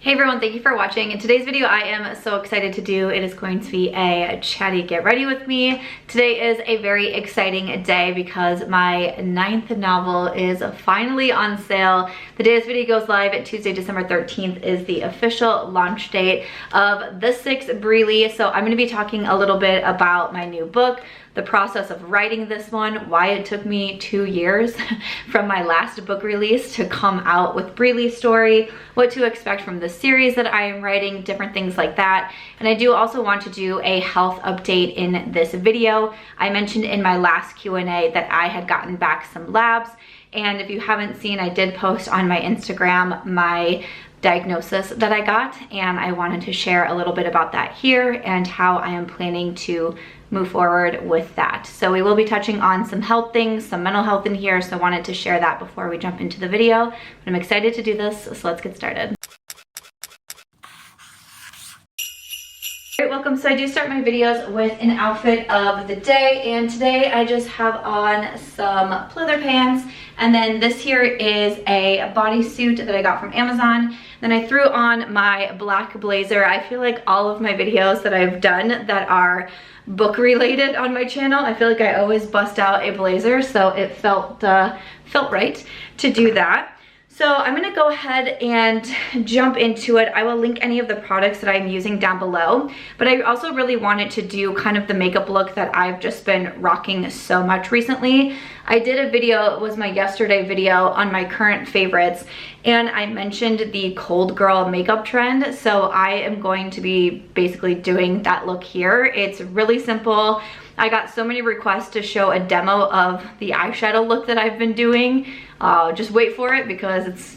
Hey everyone, thank you for watching. In today's video, I am so excited to do. It is going to be a chatty get ready with me. Today is a very exciting day because my 9th novel is finally on sale. The day this video goes live at Tuesday, December 13th is the official launch date of The 6 BREELY. So I'm gonna be talking a little bit about my new book, the process of writing this one, why it took me 2 years from my last book release to come out with Bree Lee's story, what to expect from the series that I am writing, different things like that. And I do also want to do a health update in this video. I mentioned in my last Q&A that I had gotten back some labs, and if you haven't seen, I did post on my Instagram my diagnosis that I got, and I wanted to share a little bit about that here and how I am planning to move forward with that. So we will be touching on some health things, some mental health in here, so I wanted to share that before we jump into the video. But I'm excited to do this, so let's get started. Alright, welcome. So I do start my videos with an outfit of the day, and today I just have on some pleather pants, and then this here is a bodysuit that I got from Amazon. Then I threw on my black blazer. I feel like all of my videos that I've done that are book related on my channel, I feel like I always bust out a blazer, so it felt right to do that. So I'm gonna go ahead and jump into it. I will link any of the products that I'm using down below, but I also really wanted to do kind of the makeup look that I've just been rocking so much recently. I did a video, it was my yesterday video, on my current favorites, and I mentioned the cold girl makeup trend, so I am going to be basically doing that look here. It's really simple. I got so many requests to show a demo of the eyeshadow look that I've been doing. Just wait for it because it's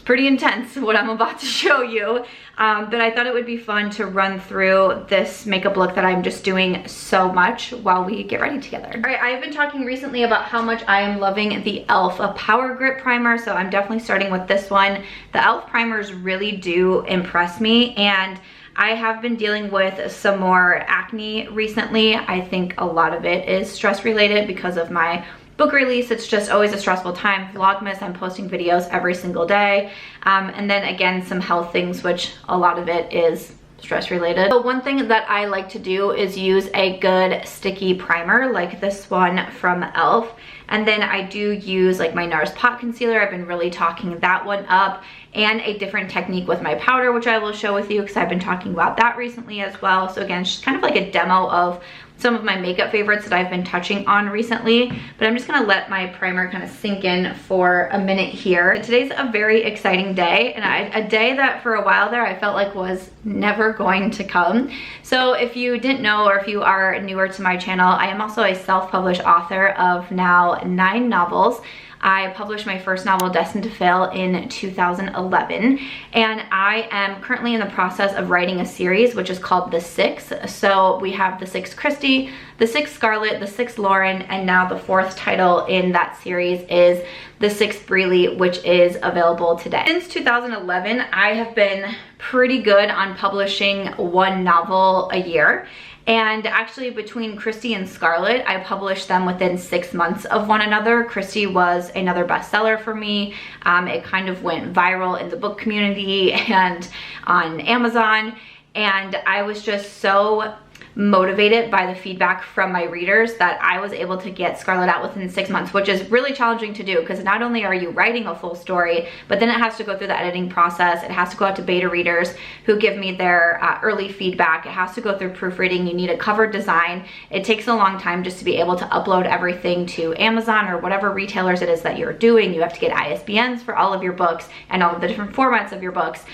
pretty intense what I'm about to show you. But I thought it would be fun to run through this makeup look that I'm just doing so much while we get ready together. All right, I've been talking recently about how much I am loving the e.l.f. Power Grip Primer, so I'm definitely starting with this one. The e.l.f. primers really do impress me, and I have been dealing with some more acne recently. I think a lot of it is stress related because of my book release. It's just always a stressful time. Vlogmas, I'm posting videos every single day. And then again, some health things, which a lot of it is stress related. So one thing that I like to do is use a good sticky primer like this one from e.l.f. And then I do use like my Nars pot concealer. I've been really talking that one up, and a different technique with my powder, which I will show with you because I've been talking about that recently as well. So again, it's just kind of like a demo of some of my makeup favorites that I've been touching on recently, but I'm just gonna let my primer kind of sink in for a minute here. Today's a very exciting day, and a day that for a while there I felt like was never going to come. So if you didn't know, or if you are newer to my channel, I am also a self-published author of now 9 novels. I published my first novel, Destined to Fail, in 2011, and I am currently in the process of writing a series which is called The 6. So we have The 6 Christy, The 6 Scarlett, The 6 Lauren, and now the 4th title in that series is The 6 BREELY, which is available today. Since 2011, I have been pretty good on publishing 1 novel a year. And actually between Christy and Scarlett, I published them within 6 months of one another. Christy was another bestseller for me. It kind of went viral in the book community and on Amazon. And I was just so motivated by the feedback from my readers that I was able to get Scarlett out within 6 months, which is really challenging to do because not only are you writing a full story, but then it has to go through the editing process. It has to go out to beta readers who give me their early feedback. It has to go through proofreading. You need a cover design. It takes a long time just to be able to upload everything to Amazon or whatever retailers it is that you're doing. You have to get ISBNs for all of your books and all of the different formats of your books.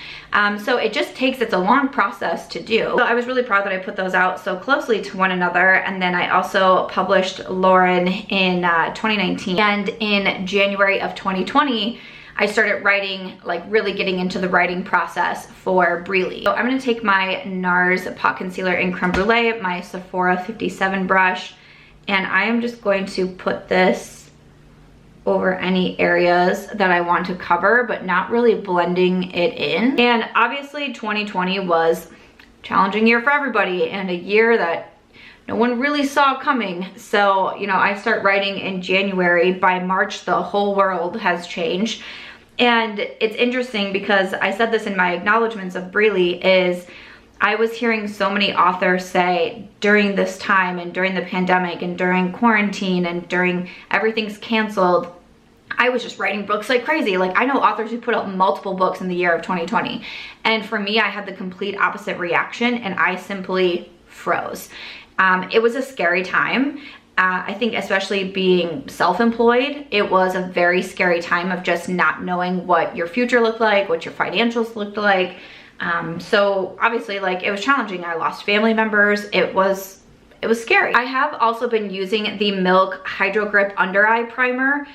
So it just takes, it's a long process to do. So I was really proud that I put those out so closely to one another. And then I also published Lauren in 2019, and in January of 2020 I started writing, like really getting into the writing process for Bree Lee. So I'm going to take my Nars pot concealer in Creme Brulee, my Sephora 57 brush, and I am just going to put this over any areas that I want to cover, but not really blending it in. And obviously 2020 was challenging year for everybody, and a year that no one really saw coming. So, you know, I start writing in January. By March, the whole world has changed. And it's interesting because I said this in my acknowledgments of BREELY, is I was hearing so many authors say during this time and during the pandemic and during quarantine and during everything's canceled, I was just writing books like crazy. Like, I know authors who put out multiple books in the year of 2020. And for me, I had the complete opposite reaction, and I simply froze. It was a scary time. I think especially being self-employed, it was a very scary time of just not knowing what your future looked like, what your financials looked like. So obviously, like, it was challenging. I lost family members. It was scary. I have also been using the Milk Hydro Grip Under Eye Primer.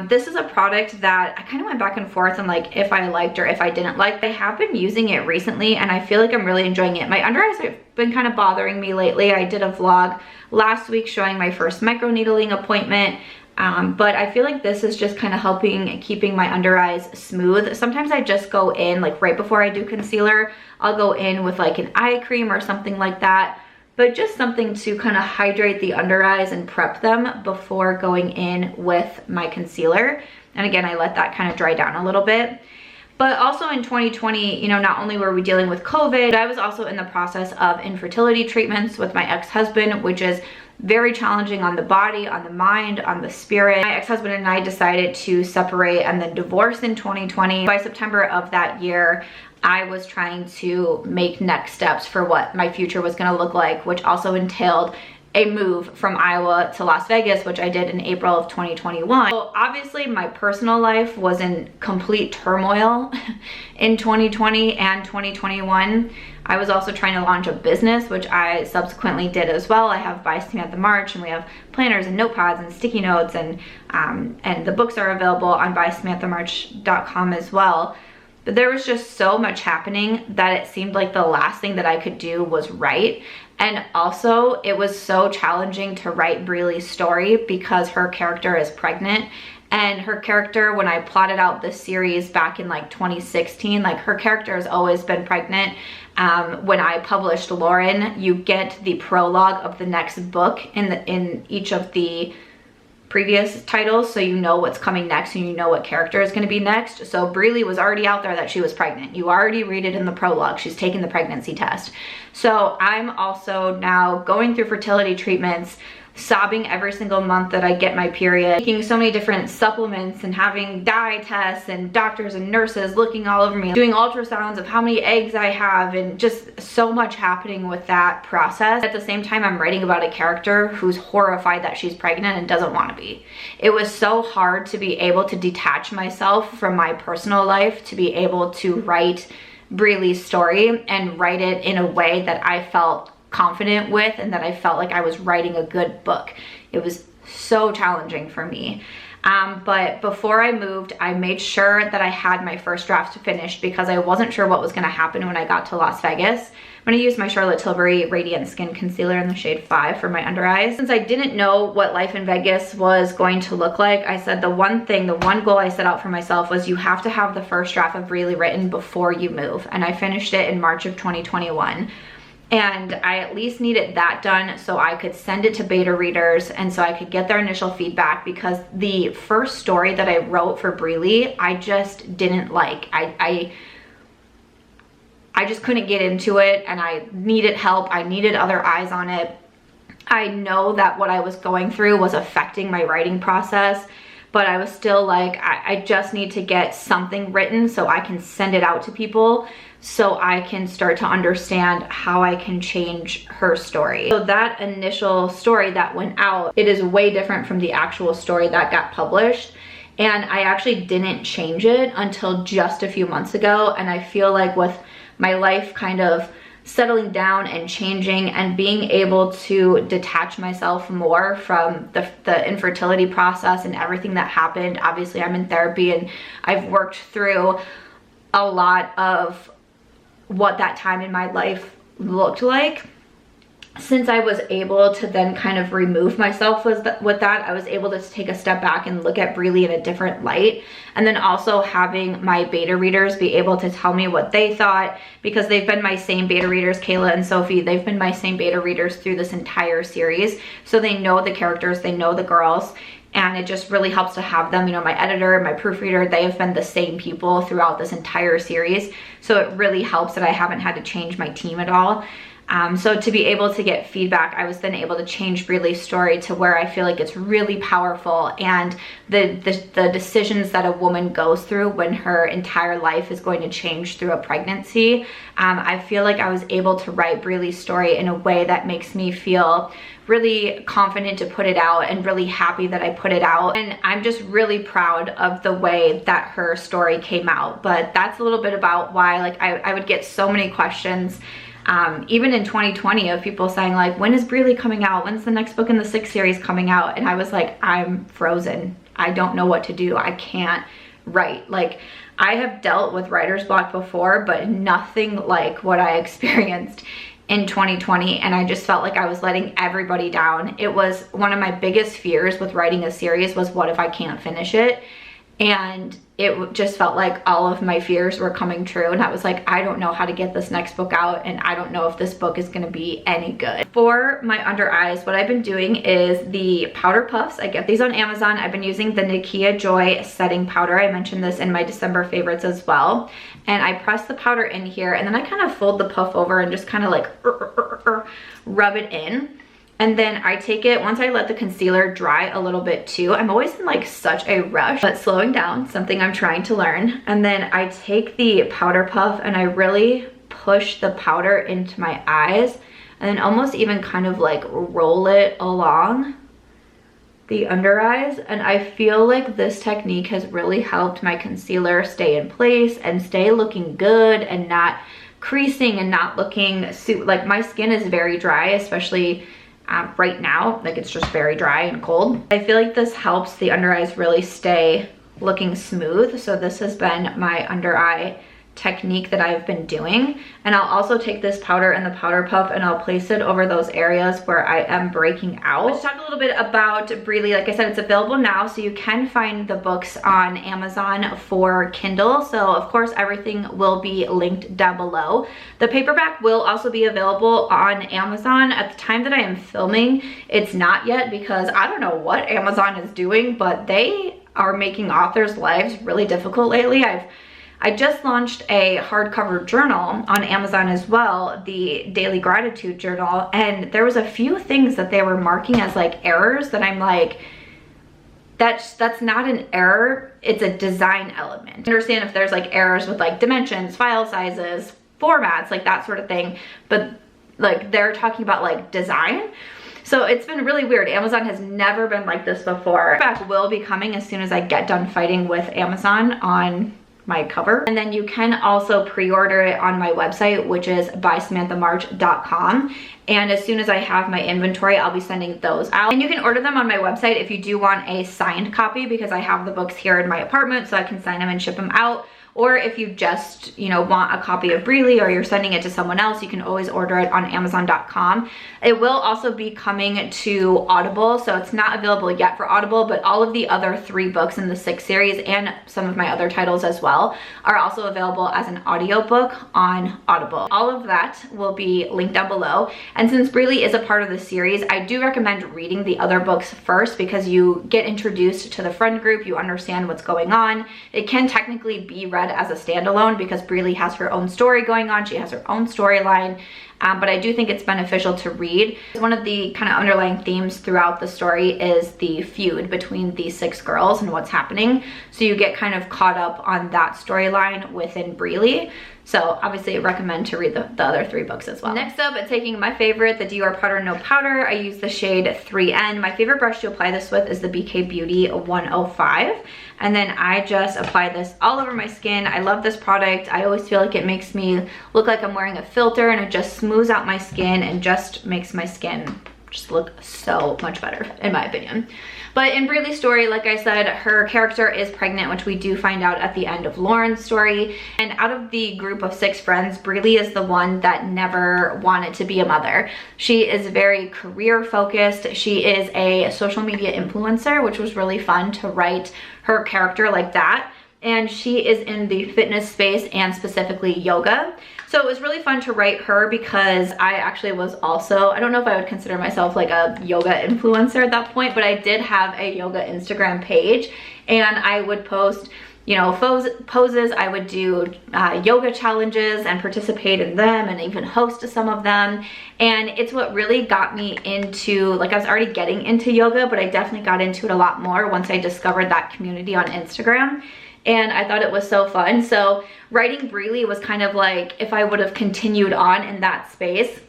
This is a product that I kind of went back and forth on, like, if I liked or if I didn't like. I have been using it recently, and I feel like I'm really enjoying it. My under eyes have been kind of bothering me lately. I did a vlog last week showing my first microneedling appointment. But I feel like this is just kind of helping keeping my under eyes smooth. Sometimes I just go in, like, right before I do concealer, I'll go in with like an eye cream or something like that. But just something to kind of hydrate the under eyes and prep them before going in with my concealer. And again, I let that kind of dry down a little bit. But also in 2020, you know, not only were we dealing with COVID, I was also in the process of infertility treatments with my ex-husband, which is very challenging on the body, on the mind, on the spirit. My ex-husband and I decided to separate and then divorce in 2020. By September of that year, I was trying to make next steps for what my future was gonna look like, which also entailed a move from Iowa to Las Vegas, which I did in April of 2021. So obviously my personal life was in complete turmoil in 2020 and 2021. I was also trying to launch a business, which I subsequently did as well. I have BY SAMANTHA MARCH, and we have planners and notepads and sticky notes, and the books are available on bysamanthamarch.com as well. But there was just so much happening that it seemed like the last thing that I could do was write. And also, it was so challenging to write Bree Lee's story because her character is pregnant. And her character, when I plotted out this series back in like 2016, like, her character has always been pregnant. When I published Lauren, you get the prologue of the next book in each of the previous titles, so you know what's coming next and you know what character is going to be next. So Bree Lee was already out there that she was pregnant. You already read it in the prologue. She's taking the pregnancy test. So I'm also now going through fertility treatments, sobbing every single month that I get my period, taking so many different supplements and having dye tests and doctors and nurses looking all over me, doing ultrasounds of how many eggs I have, and just so much happening with that process. At the same time, I'm writing about a character who's horrified that she's pregnant and doesn't want to be. It was so hard to be able to detach myself from my personal life to be able to write Bree Lee's story and write it in a way that I felt confident with and that I felt like I was writing a good book. It was so challenging for me. But before I moved, I made sure that I had my first draft finished because I wasn't sure what was going to happen when I got to Las Vegas. I'm going to use my Charlotte Tilbury Radiant Skin Concealer in the shade 5 for my under eyes. Since I didn't know what life in Vegas was going to look like, I said the one goal I set out for myself was you have to have the first draft of BREELY written before you move. And I finished it in March of 2021. And I at least needed that done so I could send it to beta readers and so I could get their initial feedback, because the first story that I wrote for BREELY, I just didn't like. I just couldn't get into it, and I needed help. I needed other eyes on it. I know that what I was going through was affecting my writing process, but I was still like, I just need to get something written so I can send it out to people, so I can start to understand how I can change her story. So that initial story that went out, it is way different from the actual story that got published. And I actually didn't change it until just a few months ago. And I feel like with my life kind of settling down and changing and being able to detach myself more from the infertility process and everything that happened. Obviously, I'm in therapy and I've worked through a lot of what that time in my life looked like. Since I was able to then kind of remove myself with that, I was able to take a step back and look at BREELY in a different light. And then also having my beta readers be able to tell me what they thought, because they've been my same beta readers, Kayla and Sophie, they've been my same beta readers through this entire series. So they know the characters, they know the girls. and it just really helps to have them. You know, my editor, my proofreader, they have been the same people throughout this entire series, so it really helps that I haven't had to change my team at all. So to be able to get feedback, I was then able to change Bree Lee's story to where I feel like it's really powerful, and the decisions that a woman goes through when her entire life is going to change through a pregnancy. I feel like I was able to write Bree Lee's story in a way that makes me feel really confident to put it out and really happy that I put it out. And I'm just really proud of the way that her story came out. But that's a little bit about why, like, I would get so many questions even in 2020 of people saying like, when is Bree Lee coming out? When's the next book in the 6 series coming out? And I was like, I'm frozen. I don't know what to do. I can't write. Like, I have dealt with writer's block before, but nothing like what I experienced in 2020, and I just felt like I was letting everybody down. It was one of my biggest fears with writing a series was, what if I can't finish it? And it just felt like all of my fears were coming true, and I was like, I don't know how to get this next book out, and I don't know if this book is going to be any good. For my under eyes, what I've been doing is the powder puffs. I get these on Amazon. I've been using the Nikkia Joy setting powder. I mentioned this in my December favorites as well. And I press the powder in here, and then I kind of fold the puff over and just kind of like rub it in. And then I take it, once I let the concealer dry a little bit too, I'm always in like such a rush, but slowing down, something I'm trying to learn. And then I take the powder puff and I really push the powder into my eyes, and then almost even kind of like roll it along the under eyes. And I feel like this technique has really helped my concealer stay in place and stay looking good and not creasing and not looking like, my skin is very dry, especially right now. Like, it's just very dry and cold. I feel like this helps the under eyes really stay looking smooth. So this has been my under eye technique that I've been doing. And I'll also take this powder and the powder puff and I'll place it over those areas where I am breaking out. Let's talk a little bit about BREELY. Like I said, it's available now, so you can find the books on Amazon for Kindle. So of course, everything will be linked down below. The paperback will also be available on Amazon. At the time that I am filming, it's not yet, because I don't know what Amazon is doing, but they are making authors' lives really difficult lately. I just launched a hardcover journal on Amazon as well, the Daily Gratitude Journal, and there was a few things that they were marking as like errors that I'm like, that's not an error, it's a design element. I understand if there's like errors with like dimensions, file sizes, formats, like that sort of thing, but like they're talking about like design. So it's been really weird. Amazon has never been like this before. Back will be coming as soon as I get done fighting with Amazon on my cover. And then you can also pre-order it on my website, which is bysamanthamarch.com. And as soon as I have my inventory, I'll be sending those out. And you can order them on my website if you do want a signed copy, because I have the books here in my apartment, so I can sign them and ship them out. Or if you just, you know, want a copy of BREELY or you're sending it to someone else, you can always order it on Amazon.com. It will also be coming to Audible, so it's not available yet for Audible, but all of the other 3 books in the 6 series and some of my other titles as well are also available as an audiobook on Audible. All of that will be linked down below. And since BREELY is a part of the series, I do recommend reading the other books first, because you get introduced to the friend group, you understand what's going on. It can technically be read as a standalone because BREELY has her own story going on. She has her own storyline, but I do think it's beneficial to read. One of the kind of underlying themes throughout the story is the feud between these 6 girls and what's happening. So you get kind of caught up on that storyline within BREELY. So obviously I recommend to read the other 3 books as well. Next up, taking my favorite, the Dior Powder No Powder. I use the shade 3N. My favorite brush to apply this with is the BK Beauty 105. And then I just apply this all over my skin. I love this product. I always feel like it makes me look like I'm wearing a filter, and it just smooths out my skin and just makes my skin just look so much better, in my opinion. But in BREELY's story, like I said, her character is pregnant, which we do find out at the end of Lauren's story. And out of the group of 6 friends, BREELY is the one that never wanted to be a mother. She is very career focused. She is a social media influencer, which was really fun to write her character like that. And she is in the fitness space and specifically yoga. So it was really fun to write her because I actually was also, I don't know if I would consider myself like a yoga influencer at that point, but I did have a yoga Instagram page, and I would post, you know, poses. I would do yoga challenges and participate in them and even host some of them. And it's what really got me into, like, I was already getting into yoga, but I definitely got into it a lot more once I discovered that community on Instagram. And I thought it was so fun. So writing BREELY was kind of like, if I would have continued on in that space.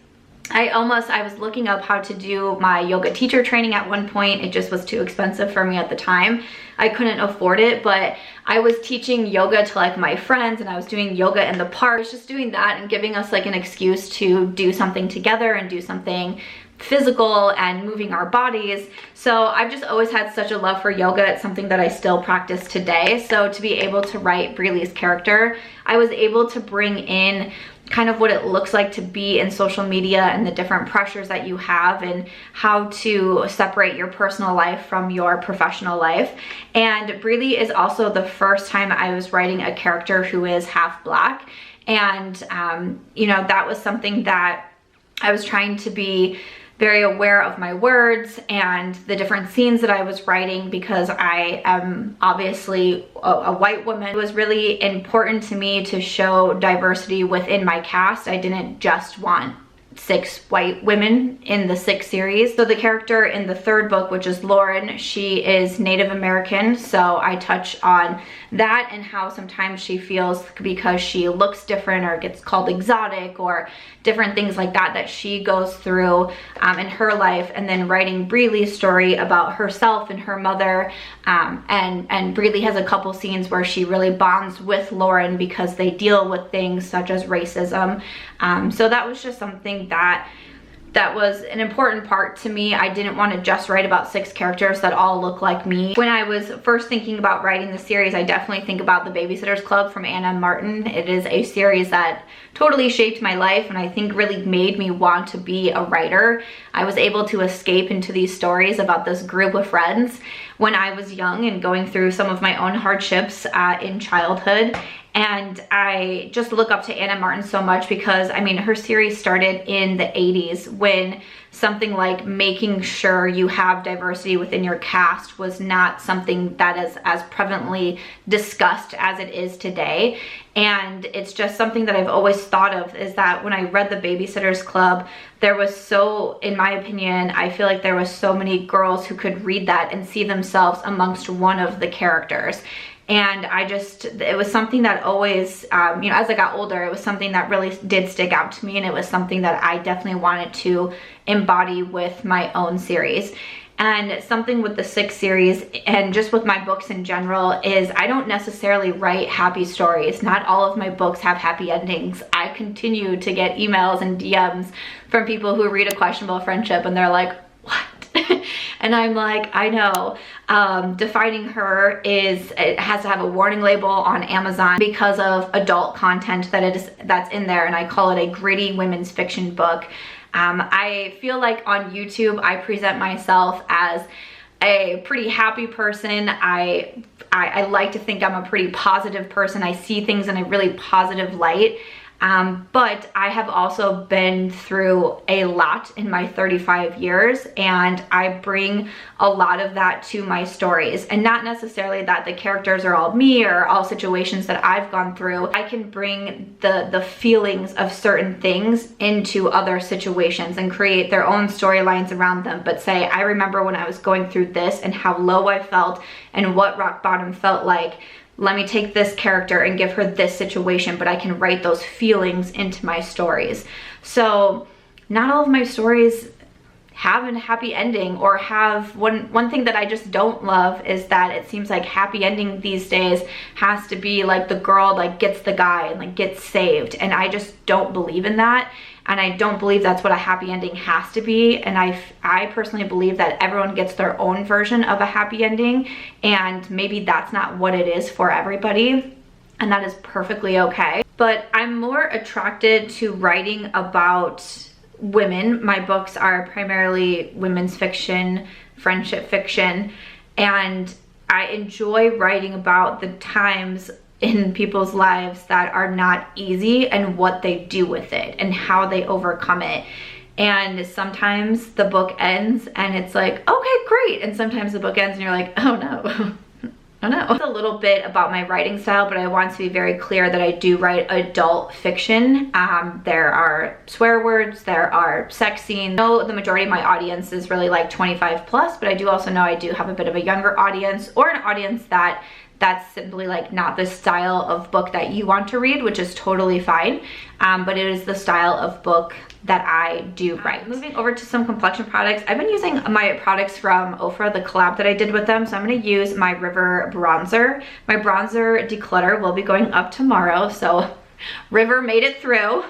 I was looking up how to do my yoga teacher training at one point. It just was too expensive for me at the time. I couldn't afford it, but I was teaching yoga to like my friends, and I was doing yoga in the park. I was just doing that and giving us like an excuse to do something together and do something physical and moving our bodies. So I've just always had such a love for yoga. It's something that I still practice today. So to be able to write BREELY's character, I was able to bring in kind of what it looks like to be in social media and the different pressures that you have and how to separate your personal life from your professional life. And BREELY is also the first time I was writing a character who is half Black. And, you know, that was something that I was trying to be very aware of my words and the different scenes that I was writing, because I am obviously a white woman. It was really important to me to show diversity within my cast. I didn't just want 6 white women in the 6 series. So the character in the 3rd book, which is Lauren, she is Native American. So I touch on that and how sometimes she feels, because she looks different or gets called exotic or different things like that, that she goes through in her life. And then writing BREELY's story about herself and her mother. And BREELY has a couple scenes where she really bonds with Lauren because they deal with things such as racism. So that was just something that was an important part to me. I didn't want to just write about 6 characters that all look like me. When I was first thinking about writing the series, I definitely think about The Babysitter's Club from Anna Martin. It is a series that totally shaped my life and I think really made me want to be a writer. I was able to escape into these stories about this group of friends when I was young and going through some of my own hardships in childhood. And I just look up to Anna Martin so much because, I mean, her series started in the 80s when something like making sure you have diversity within your cast was not something that is as prevalently discussed as it is today. And it's just something that I've always thought of, is that when I read The Babysitter's Club, there was so, in my opinion, I feel like there was so many girls who could read that and see themselves amongst one of the characters. And it was something that always, you know, as I got older, it was something that really did stick out to me, and it was something that I definitely wanted to embody with my own series. And something with the 6 series and just with my books in general is I don't necessarily write happy stories. Not all of my books have happy endings. I continue to get emails and DMs from people who read A Questionable Friendship and they're like, what? And I'm like, I know. Defining Her it has to have a warning label on Amazon because of adult content that's in there, and I call it a gritty women's fiction book. I feel like on YouTube I present myself as a pretty happy person. I like to think I'm a pretty positive person. I see things in a really positive light. But I have also been through a lot in my 35 years, and I bring a lot of that to my stories. And not necessarily that the characters are all me or all situations that I've gone through. I can bring the feelings of certain things into other situations and create their own storylines around them, but say, I remember when I was going through this and how low I felt and what rock bottom felt like. Let me take this character and give her this situation, but I can write those feelings into my stories. So not all of my stories have a happy ending, or have one thing that I just don't love is that it seems like happy ending these days has to be like the girl like gets the guy and like gets saved, and I just don't believe in that. And I don't believe that's what a happy ending has to be. And I personally believe that everyone gets their own version of a happy ending, and maybe that's not what it is for everybody, and that is perfectly okay. But I'm more attracted to writing about women. My books are primarily women's fiction, friendship fiction, and I enjoy writing about the times in people's lives that are not easy, and what they do with it and how they overcome it. And sometimes the book ends and it's like, okay, great. And sometimes the book ends and you're like, oh no. Oh no. It's a little bit about my writing style, but I want to be very clear that I do write adult fiction. There are swear words, there are sex scenes. I know the majority of my audience is really like 25 plus, but I do also know I do have a bit of a younger audience, or an audience that's simply like not the style of book that you want to read, which is totally fine. But it is the style of book that I do write. Moving over to some complexion products. I've been using my products from Ofra, the collab that I did with them. So I'm gonna use my River bronzer. My bronzer declutter will be going up tomorrow. So River made it through.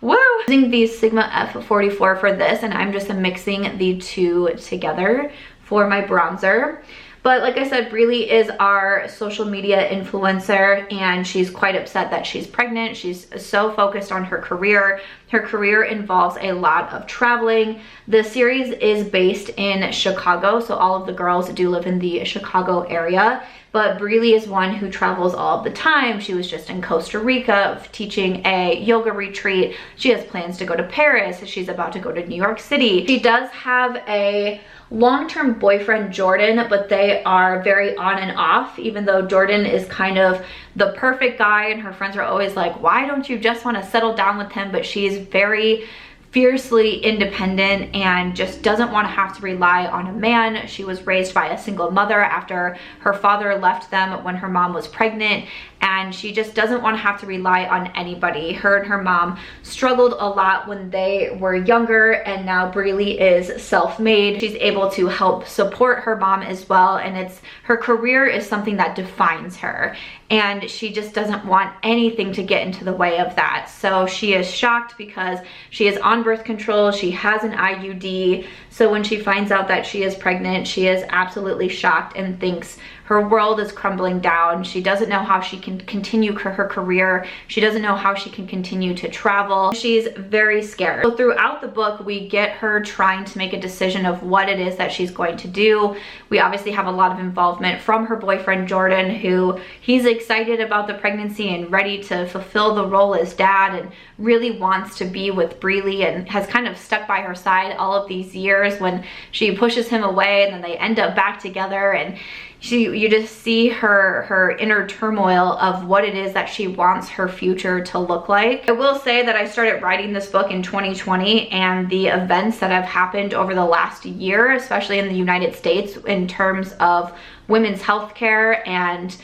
Woo! Using the Sigma F44 for this, and I'm just mixing the two together for my bronzer. But like I said, Bree Lee is our social media influencer, and she's quite upset that she's pregnant. She's so focused on her career. Her career involves a lot of traveling. The series is based in Chicago, so all of the girls do live in the Chicago area. But Bree Lee is one who travels all of the time. She was just in Costa Rica teaching a yoga retreat. She has plans to go to Paris. She's about to go to New York City. She does have a long-term boyfriend, Jordan, but they are very on and off, even though Jordan is kind of the perfect guy, and her friends are always like, why don't you just want to settle down with him? But she's very fiercely independent and just doesn't want to have to rely on a man. She was raised by a single mother after her father left them when her mom was pregnant, and she just doesn't want to have to rely on anybody. Her and her mom struggled a lot when they were younger, and now Bree Lee is self-made. She's able to help support her mom as well, and her career is something that defines her, and she just doesn't want anything to get into the way of that. So she is shocked because she is on birth control. She has an IUD. So when she finds out that she is pregnant, she is absolutely shocked and thinks her world is crumbling down. She doesn't know how she can continue her career. She doesn't know how she can continue to travel. She's very scared. So throughout the book, we get her trying to make a decision of what it is that she's going to do. We obviously have a lot of involvement from her boyfriend, Jordan, who he's excited about the pregnancy and ready to fulfill the role as dad, and really wants to be with Bree Lee, and has kind of stuck by her side all of these years when she pushes him away, and then they end up back together, and you just see her inner turmoil of what it is that she wants her future to look like. I will say that I started writing this book in 2020, and the events that have happened over the last year, especially in the United States, in terms of women's health care and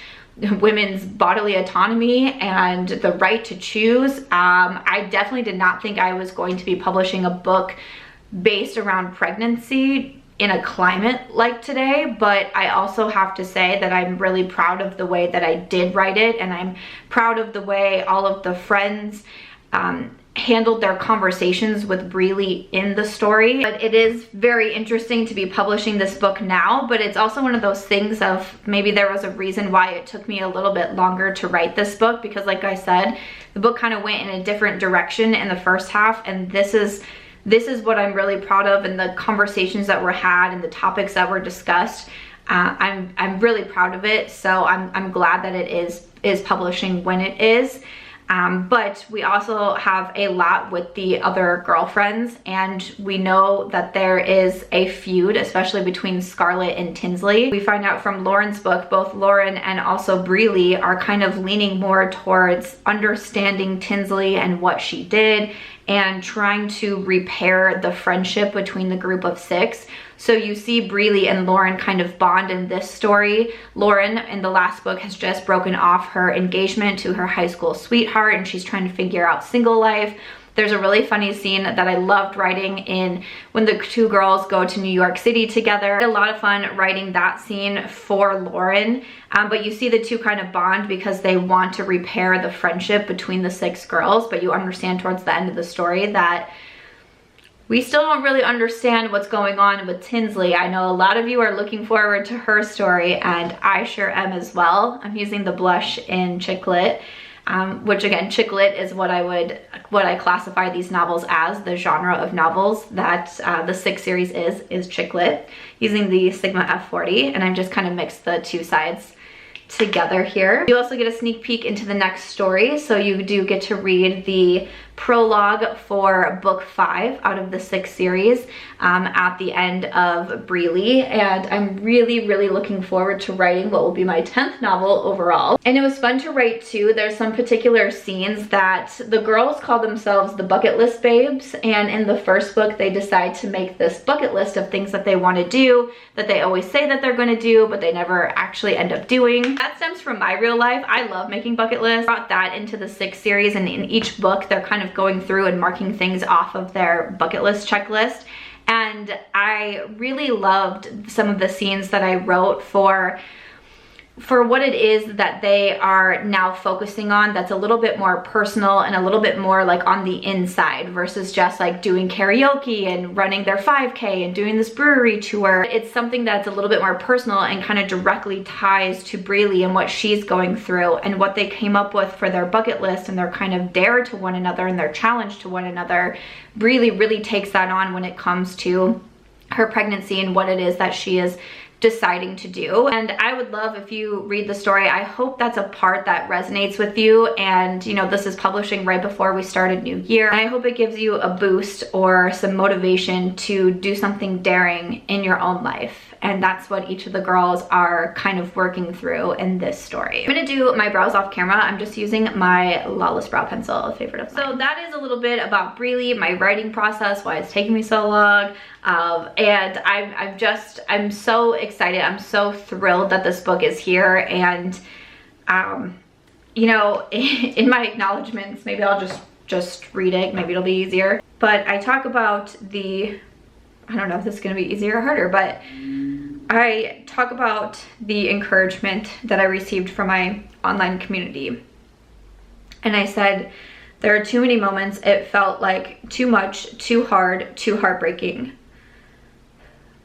women's bodily autonomy and the right to choose, I definitely did not think I was going to be publishing a book based around pregnancy in a climate like today. But I also have to say that I'm really proud of the way that I did write it, and I'm proud of the way all of the friends handled their conversations with Bree Lee in the story. But it is very interesting to be publishing this book now, but it's also one of those things of maybe there was a reason why it took me a little bit longer to write this book, because like I said, the book kind of went in a different direction in the first half, and this is what I'm really proud of, and the conversations that were had and the topics that were discussed. I'm really proud of it, so I'm glad that it is publishing when it is. But we also have a lot with the other girlfriends, and we know that there is a feud, especially between Scarlett and Tinsley. We find out from Lauren's book, both Lauren and also Bree Lee are kind of leaning more towards understanding Tinsley and what she did, and trying to repair the friendship between the group of 6. So you see Bree Lee and Lauren kind of bond in this story. Lauren in the last book has just broken off her engagement to her high school sweetheart, and she's trying to figure out single life. There's a really funny scene that I loved writing in when the two girls go to New York City together. I had a lot of fun writing that scene for Lauren, but you see the two kind of bond because they want to repair the friendship between the 6 girls, but you understand towards the end of the story that we still don't really understand what's going on with Tinsley. I know a lot of you are looking forward to her story, and I sure am as well. I'm using the blush in Chick Lit, which again, Chick Lit is what I classify these novels as, the genre of novels that the 6 series is Chick Lit, using the Sigma F40, and I've just kind of mixed the two sides together here. You also get a sneak peek into the next story, so you do get to read the prologue for book 5 out of the 6 series at the end of Bree Lee, and I'm really looking forward to writing what will be my 10th novel overall. And it was fun to write too. There's some particular scenes that the girls call themselves the bucket list babes, and in the first book they decide to make this bucket list of things that they want to do, that they always say that they're going to do but they never actually end up doing. That stems from my real life. I love making bucket lists. I brought that into the 6 series, and in each book they're kind of going through and marking things off of their bucket list checklist. And I really loved some of the scenes that I wrote for what it is that they are now focusing on, that's a little bit more personal and a little bit more like on the inside versus just like doing karaoke and running their 5K and doing this brewery tour. It's something that's a little bit more personal and kind of directly ties to Bree Lee and what she's going through and what they came up with for their bucket list and their kind of dare to one another and their challenge to one another. Bree Lee really takes that on when it comes to her pregnancy and what it is that she is deciding to do. And I would love if you read the story. I hope that's a part that resonates with you, and you know, this is publishing right before we started New Year, and I hope it gives you a boost or some motivation to do something daring in your own life. And that's what each of the girls are kind of working through in this story. I'm gonna do my brows off camera. I'm just using my Lawless brow pencil, a favorite of mine. So that is a little bit about Bree Lee, my writing process, why it's taking me so long. And I'm so excited. I'm so thrilled that this book is here. And, you know, in my acknowledgments, maybe I'll just read it. Maybe it'll be easier. But I talk about I don't know if this is gonna be easier or harder, but I talk about the encouragement that I received from my online community. And I said, there are too many moments it felt like too much, too hard, too heartbreaking.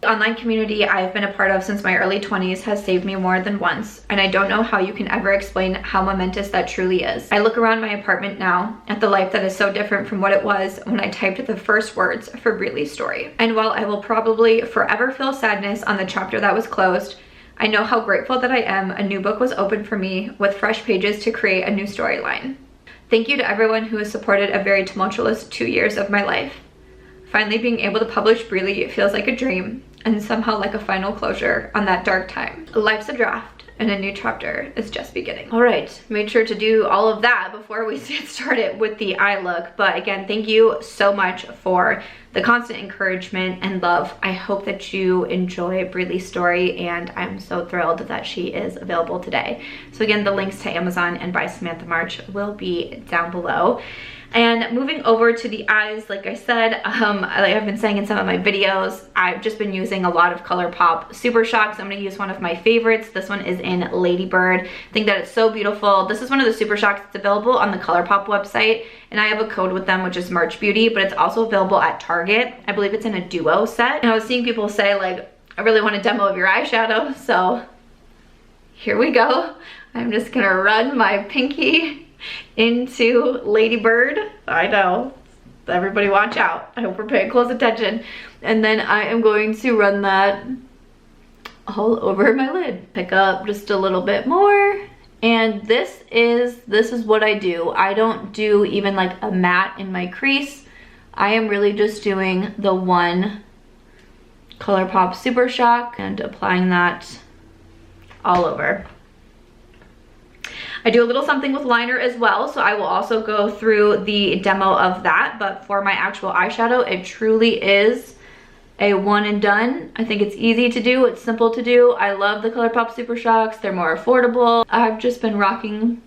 The online community I've been a part of since my early 20s has saved me more than once, and I don't know how you can ever explain how momentous that truly is. I look around my apartment now at the life that is so different from what it was when I typed the first words for Bree Lee's story. And while I will probably forever feel sadness on the chapter that was closed, I know how grateful that I am a new book was opened for me with fresh pages to create a new storyline. Thank you to everyone who has supported a very tumultuous 2 years of my life. Finally being able to publish Bree Lee feels like a dream, and somehow like a final closure on that dark time. Life's a draft, and a new chapter is just beginning. All right, made sure to do all of that before we get started with the eye look. But again, thank you so much for the constant encouragement and love. I hope that you enjoy Bree Lee's story, and I'm so thrilled that she is available today. So again, the links to Amazon and BY SAMANTHA MARCH will be down below. And moving over to the eyes, like I said, like I've been saying in some of my videos, I've just been using a lot of ColourPop Super Shocks. I'm gonna use one of my favorites. This one is in Ladybird. I think that it's so beautiful. This is one of the Super Shocks that's available on the ColourPop website, and I have a code with them, which is March Beauty, but it's also available at Target. I believe it's in a duo set. And I was seeing people say like, I really want a demo of your eyeshadow, so here we go. I'm just gonna run my pinky into Ladybird. I know, everybody watch out. I hope we're paying close attention. And then I am going to run that all over my lid. Pick up just a little bit more. And this is what I do. I don't do even like a matte in my crease. I am really just doing the one ColourPop Super Shock and applying that all over. I do a little something with liner as well, so I will also go through the demo of that, but for my actual eyeshadow, it truly is a one and done. I think it's easy to do, it's simple to do. I love the ColourPop Super Shocks, they're more affordable. I've just been rocking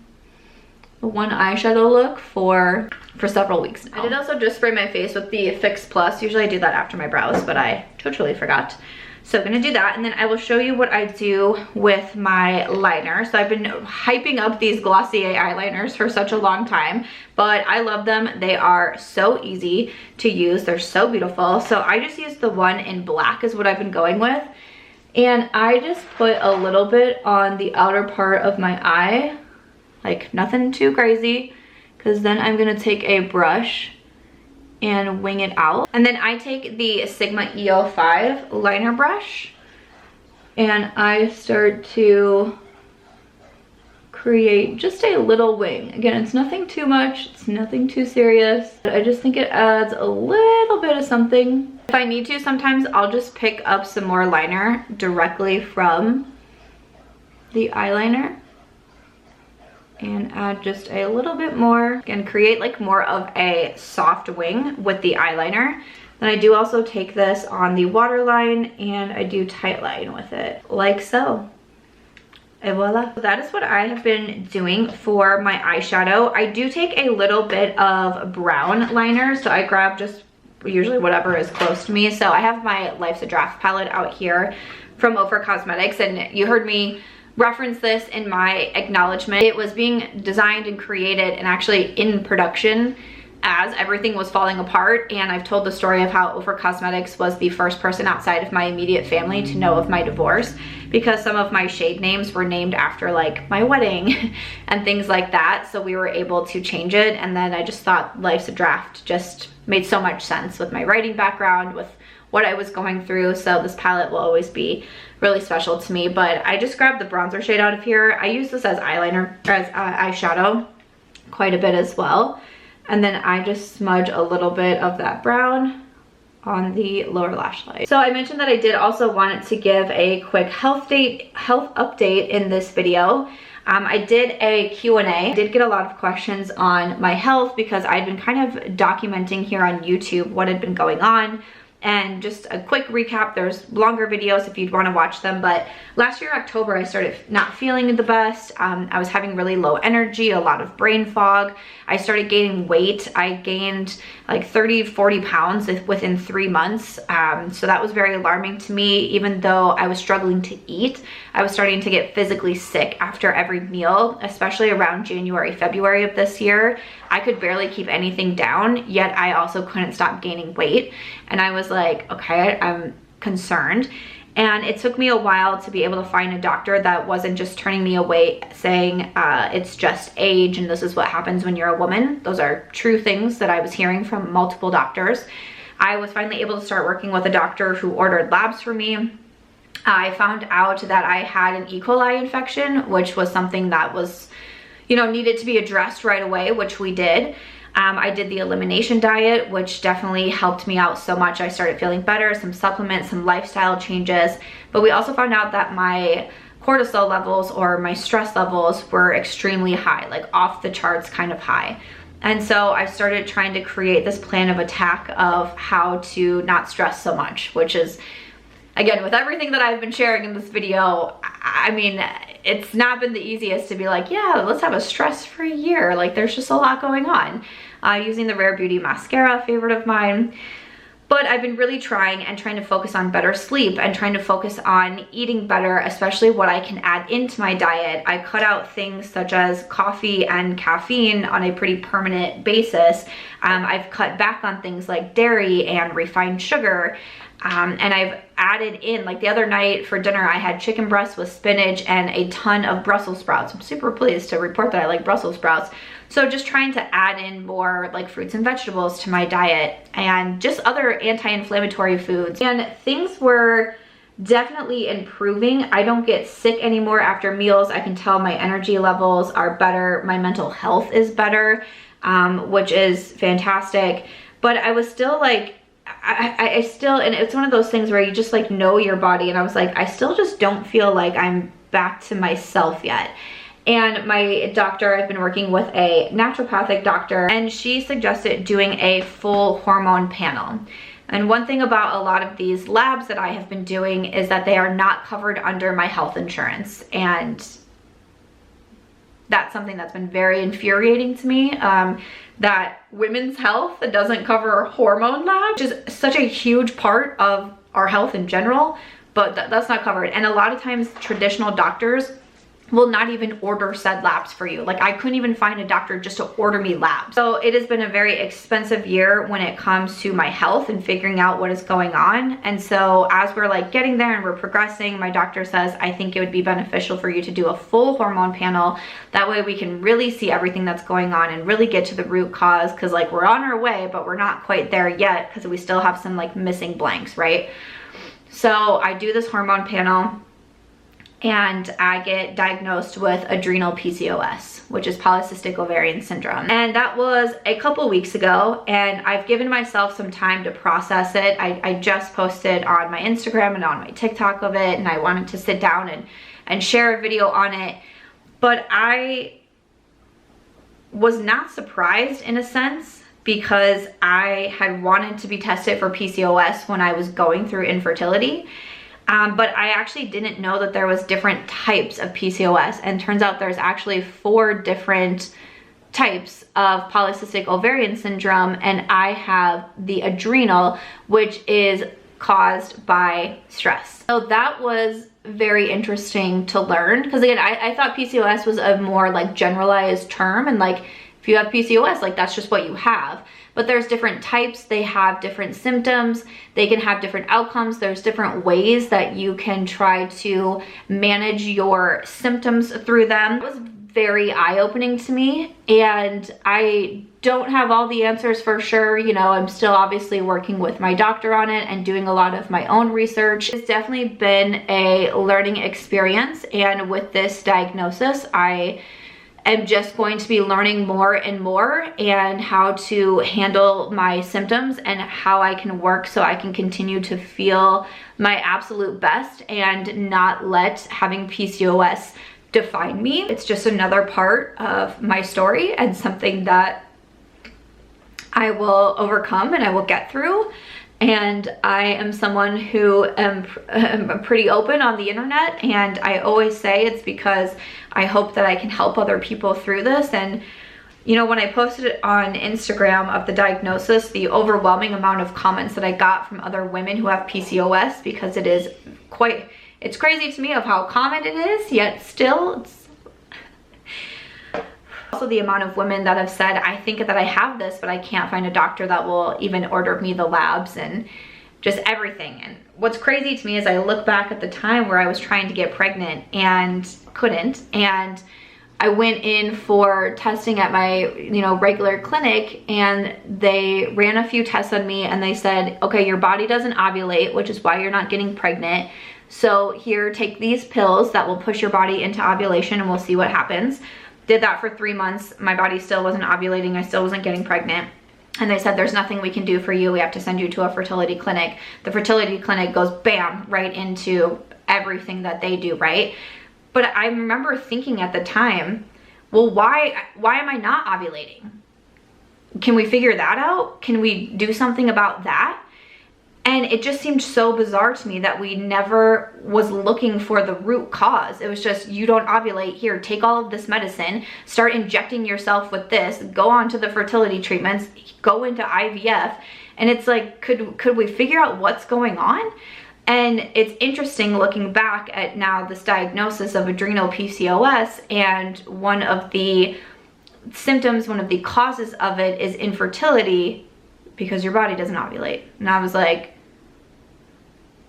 the one eyeshadow look for several weeks now. I did also just spray my face with the Fix Plus. Usually I do that after my brows, but I totally forgot. So I'm gonna do that, and then I will show you what I do with my liner. So I've been hyping up these Glossier eyeliners for such a long time, but I love them. They are so easy to use. They're so beautiful. So I just use the one in black is what I've been going with. And I just put a little bit on the outer part of my eye, like nothing too crazy, because then I'm gonna take a brush and wing it out. And then I take the Sigma EO5 liner brush and I start to create just a little wing. Again, it's nothing too much, it's nothing too serious. I just think it adds a little bit of something. If I need to, sometimes I'll just pick up some more liner directly from the eyeliner and add just a little bit more and create like more of a soft wing with the eyeliner. Then I do also take this on the waterline and I do tight line with it, like so. And voila. That is what I have been doing for my eyeshadow. I do take a little bit of brown liner, so I grab just usually whatever is close to me. So I have my Life's a Draft palette out here from Ofra Cosmetics, and you heard me reference this in my acknowledgement. It was being designed and created and actually in production as everything was falling apart, and I've told the story of how Ofra Cosmetics was the first person outside of my immediate family to know of my divorce, because some of my shade names were named after like my wedding and things like that. So we were able to change it, and then I just thought Life's a Draft just made so much sense with my writing background, with what I was going through. So this palette will always be really special to me. But I just grabbed the bronzer shade out of here. I use this as eyeliner, or as eyeshadow quite a bit as well. And then I just smudge a little bit of that brown on the lower lash line. So I mentioned that I did also want to give a quick health update in this video. I did a Q&A. I did get a lot of questions on my health because I'd been kind of documenting here on YouTube what had been going on. And just a quick recap, there's longer videos if you'd want to watch them, but last year October I started not feeling the best. I was having really low energy, a lot of brain fog. I started gaining weight. I gained like 30-40 pounds within 3 months. So that was very alarming to me. Even though I was struggling to eat, I was starting to get physically sick after every meal, especially around January, February of this year. I could barely keep anything down, yet I also couldn't stop gaining weight. And I was like, okay, I'm concerned. And it took me a while to be able to find a doctor that wasn't just turning me away saying it's just age and this is what happens when you're a woman. Those are true things that I was hearing from multiple doctors. I was finally able to start working with a doctor who ordered labs for me. I found out that I had an E. coli infection, which was something that was, you know, needed to be addressed right away, which we did. I did the elimination diet, which definitely helped me out so much. I started feeling better, some supplements, some lifestyle changes. But we also found out that my cortisol levels or my stress levels were extremely high, like off the charts kind of high. And so I started trying to create this plan of attack of how to not stress so much, which is, again, with everything that I've been sharing in this video, I mean, it's not been the easiest to be like, yeah, let's have a stress-free year. Like, there's just a lot going on. Using the Rare Beauty mascara, favorite of mine. But I've been really trying to focus on better sleep and trying to focus on eating better, especially what I can add into my diet. I cut out things such as coffee and caffeine on a pretty permanent basis. I've cut back on things like dairy and refined sugar. And I've added in, like the other night for dinner, I had chicken breast with spinach and a ton of Brussels sprouts. I'm super pleased to report that I like Brussels sprouts. So just trying to add in more like fruits and vegetables to my diet and just other anti-inflammatory foods. And things were definitely improving. I don't get sick anymore after meals. I can tell my energy levels are better. My mental health is better, which is fantastic. But I was still like, I still, and it's one of those things where you just like know your body, and I was like, I still just don't feel like I'm back to myself yet. And my doctor, I've been working with a naturopathic doctor, and she suggested doing a full hormone panel. And one thing about a lot of these labs that I have been doing is that they are not covered under my health insurance. And that's something that's been very infuriating to me, that women's health doesn't cover hormone labs, which is such a huge part of our health in general, but that's not covered. And a lot of times traditional doctors will not even order said labs for you. Like, I couldn't even find a doctor just to order me labs. So it has been a very expensive year when it comes to my health and figuring out what is going on. And so as we're like getting there and we're progressing, my doctor says, I think it would be beneficial for you to do a full hormone panel. That way we can really see everything that's going on and really get to the root cause. Cause like we're on our way, but we're not quite there yet because we still have some like missing blanks, right? So I do this hormone panel. and I get diagnosed with adrenal PCOS, which is polycystic ovarian syndrome. And that was a couple weeks ago, and I've given myself some time to process it. I just posted on my Instagram and on my TikTok of it, and I wanted to sit down and share a video on it. But I was not surprised in a sense, because I had wanted to be tested for PCOS when I was going through infertility. But I actually didn't know that there was different types of PCOS, and turns out there's actually 4 different types of polycystic ovarian syndrome, and I have the adrenal, which is caused by stress. So that was very interesting to learn, because again, I thought PCOS was a more like generalized term, and like if you have PCOS, like that's just what you have. But there's different types, they have different symptoms, they can have different outcomes, there's different ways that you can try to manage your symptoms through them. It was very eye-opening to me, and I don't have all the answers for sure. You know, I'm still obviously working with my doctor on it and doing a lot of my own research. It's definitely been a learning experience, and with this diagnosis, I am just going to be learning more and more, and how to handle my symptoms and how I can work so I can continue to feel my absolute best and not let having PCOS define me. It's just another part of my story, and something that I will overcome and I will get through. And I am someone who am pretty open on the internet, and I always say it's because I hope that I can help other people through this. And you know, when I posted it on Instagram of the diagnosis, the overwhelming amount of comments that I got from other women who have PCOS, because it is quite, it's crazy to me of how common it is, yet still it's also the amount of women that have said, I think that I have this, but I can't find a doctor that will even order me the labs and just everything. And what's crazy to me is I look back at the time where I was trying to get pregnant and couldn't, and I went in for testing at my, you know, regular clinic, and they ran a few tests on me, and they said, okay, your body doesn't ovulate, which is why you're not getting pregnant. So here, take these pills that will push your body into ovulation, and we'll see what happens. Did that for 3 months. My body still wasn't ovulating. I still wasn't getting pregnant. And they said, there's nothing we can do for you. We have to send you to a fertility clinic. The fertility clinic goes bam, right into everything that they do, right? But I remember thinking at the time, well, why am I not ovulating? Can we figure that out? Can we do something about that? And it just seemed so bizarre to me that we never was looking for the root cause. It was just, you don't ovulate, here, take all of this medicine, start injecting yourself with this, go on to the fertility treatments, go into IVF. And it's like, could we figure out what's going on? And it's interesting looking back at now this diagnosis of adrenal PCOS, and one of the symptoms, one of the causes of it is infertility, because your body doesn't ovulate. And I was like,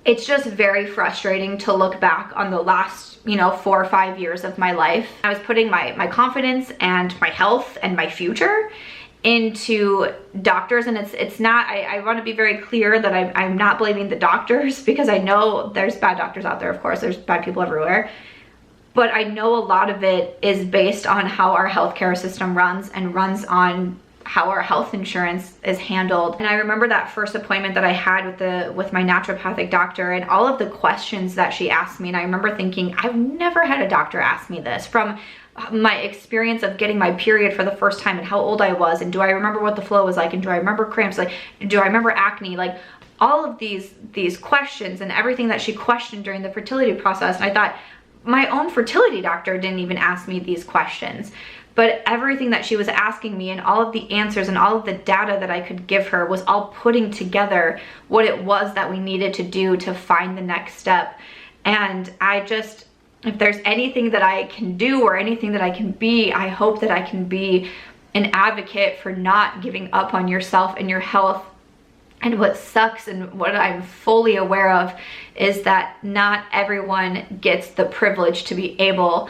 it's just very frustrating to look back on the last, you know, 4 or 5 years of my life. I was putting my confidence and my health and my future into doctors, and it's not, I want to be very clear that I'm not blaming the doctors, because I know there's bad doctors out there, of course, there's bad people everywhere. But I know a lot of it is based on how our healthcare system runs, and runs on how our health insurance is handled. And I remember that first appointment that I had with my naturopathic doctor, and all of the questions that she asked me. And I remember thinking, I've never had a doctor ask me this, from my experience of getting my period for the first time, and how old I was, and do I remember what the flow was like, and do I remember cramps, like do I remember acne, like all of these questions, and everything that she questioned during the fertility process. And I thought, my own fertility doctor didn't even ask me these questions. But everything that she was asking me, and all of the answers and all of the data that I could give her, was all putting together what it was that we needed to do to find the next step. And I just, if there's anything that I can do or anything that I can be, I hope that I can be an advocate for not giving up on yourself and your health. And what sucks, and what I'm fully aware of, is that not everyone gets the privilege to be able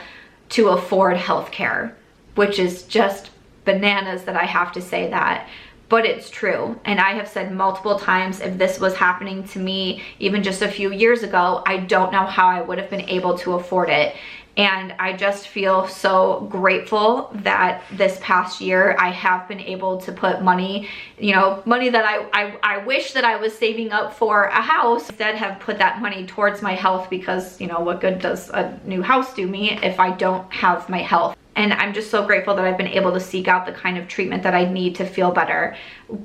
to afford healthcare, which is just bananas that I have to say that. but it's true. And I have said multiple times, if this was happening to me even just a few years ago, I don't know how I would have been able to afford it. And I just feel so grateful that this past year I have been able to put money, you know, money that I wish that I was saving up for a house, instead have put that money towards my health, because, you know, what good does a new house do me if I don't have my health? And I'm just so grateful that I've been able to seek out the kind of treatment that I need to feel better.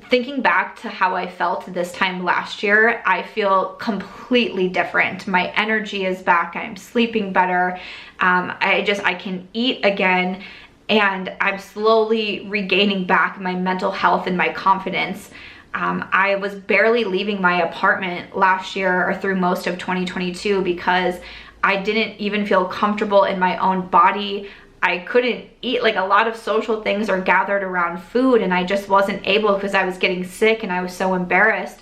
Thinking back to how I felt this time last year, I feel completely different. My energy is back. I'm sleeping better. I can eat again, and I'm slowly regaining back my mental health and my confidence. I was barely leaving my apartment last year, or through most of 2022, because I didn't even feel comfortable in my own body. I couldn't eat. Like, a lot of social things are gathered around food, and I just wasn't able, because I was getting sick and I was so embarrassed.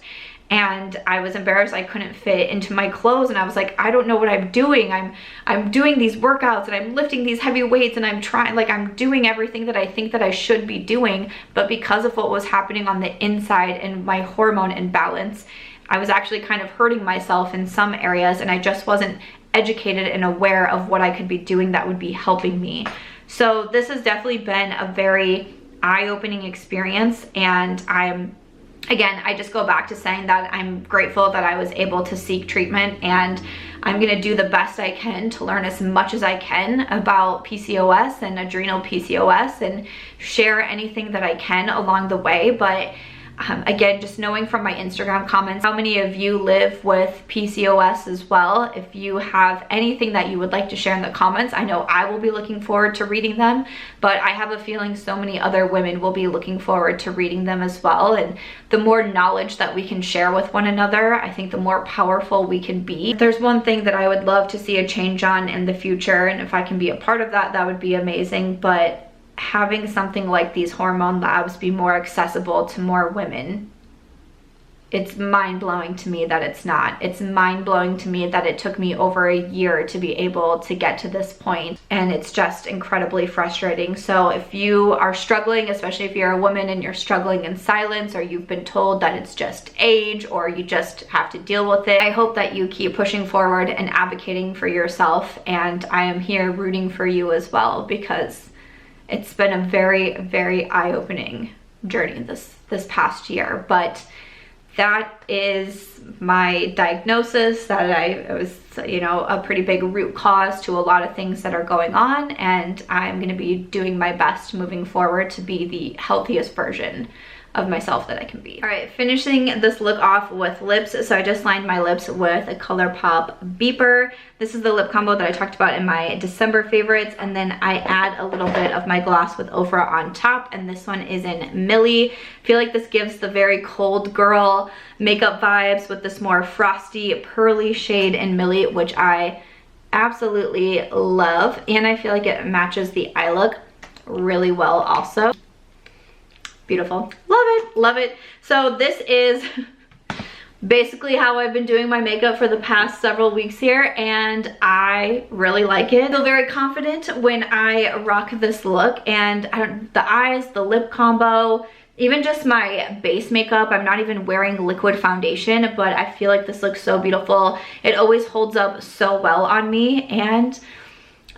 And I was embarrassed I couldn't fit into my clothes, and I was like, I don't know what I'm doing. I'm doing these workouts and I'm lifting these heavy weights, and I'm trying, like, I'm doing everything that I think that I should be doing, but because of what was happening on the inside and my hormone imbalance, I was actually kind of hurting myself in some areas, and I just wasn't educated and aware of what I could be doing that would be helping me. So this has definitely been a very eye-opening experience, and again, I just go back to saying that I'm grateful that I was able to seek treatment, and I'm gonna do the best I can to learn as much as I can about PCOS and adrenal PCOS, and share anything that I can along the way. But again, just knowing from my Instagram comments how many of you live with PCOS as well. If you have anything that you would like to share in the comments, I know I will be looking forward to reading them, but I have a feeling so many other women will be looking forward to reading them as well. And the more knowledge that we can share with one another, I think the more powerful we can be. If there's one thing that I would love to see a change on in the future, and if I can be a part of that, that would be amazing. But having something like these hormone labs be more accessible to more women, it's mind-blowing to me that it's not. It's mind-blowing to me that it took me over a year to be able to get to this point, and it's just incredibly frustrating. So if you are struggling, especially if you're a woman and you're struggling in silence, or you've been told that it's just age, or you just have to deal with it, I hope that you keep pushing forward and advocating for yourself, and I am here rooting for you as well, because it's been a very, very eye-opening journey this past year. But that is my diagnosis, that it was, you know, a pretty big root cause to a lot of things that are going on, and I'm going to be doing my best moving forward to be the healthiest version of myself that I can be. All right, finishing this look off with lips. So I just lined my lips with a ColourPop Beeper. This is the lip combo that I talked about in my December favorites, and then I add a little bit of my gloss with Ofra on top, and this one is in Millie. I feel like this gives the very cold girl makeup vibes with this more frosty, pearly shade in Millie, which I absolutely love, and I feel like it matches the eye look really well also. Beautiful. Love it, love it. So this is basically how I've been doing my makeup for the past several weeks here, and I really like it. I feel very confident when I rock this look, and the eyes, the lip combo, even just my base makeup, I'm not even wearing liquid foundation, but I feel like this looks so beautiful. It always holds up so well on me, and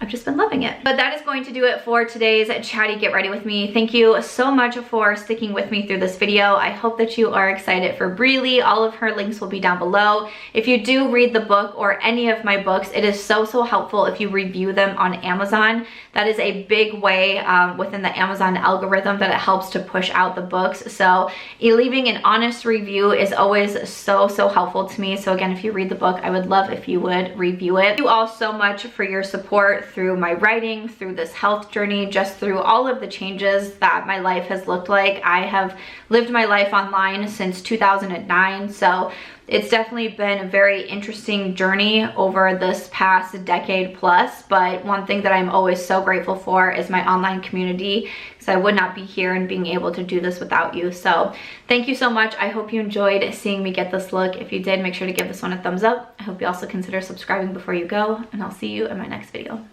I've just been loving it. But that is going to do it for today's Chatty Get Ready With Me. Thank you so much for sticking with me through this video. I hope that you are excited for Bree Lee. All of her links will be down below. If you do read the book or any of my books, it is so helpful if you review them on Amazon. That is a big way within the Amazon algorithm that it helps to push out the books. So leaving an honest review is always so helpful to me. So again, if you read the book, I would love if you would review it. Thank you all so much for your support through my writing, through this health journey, just through all of the changes that my life has looked like. I have lived my life online since 2009, so it's definitely been a very interesting journey over this past decade plus, but one thing that I'm always so grateful for is my online community, because I would not be here and being able to do this without you. So thank you so much. I hope you enjoyed seeing me get this look. If you did, make sure to give this one a thumbs up. I hope you also consider subscribing before you go, and I'll see you in my next video.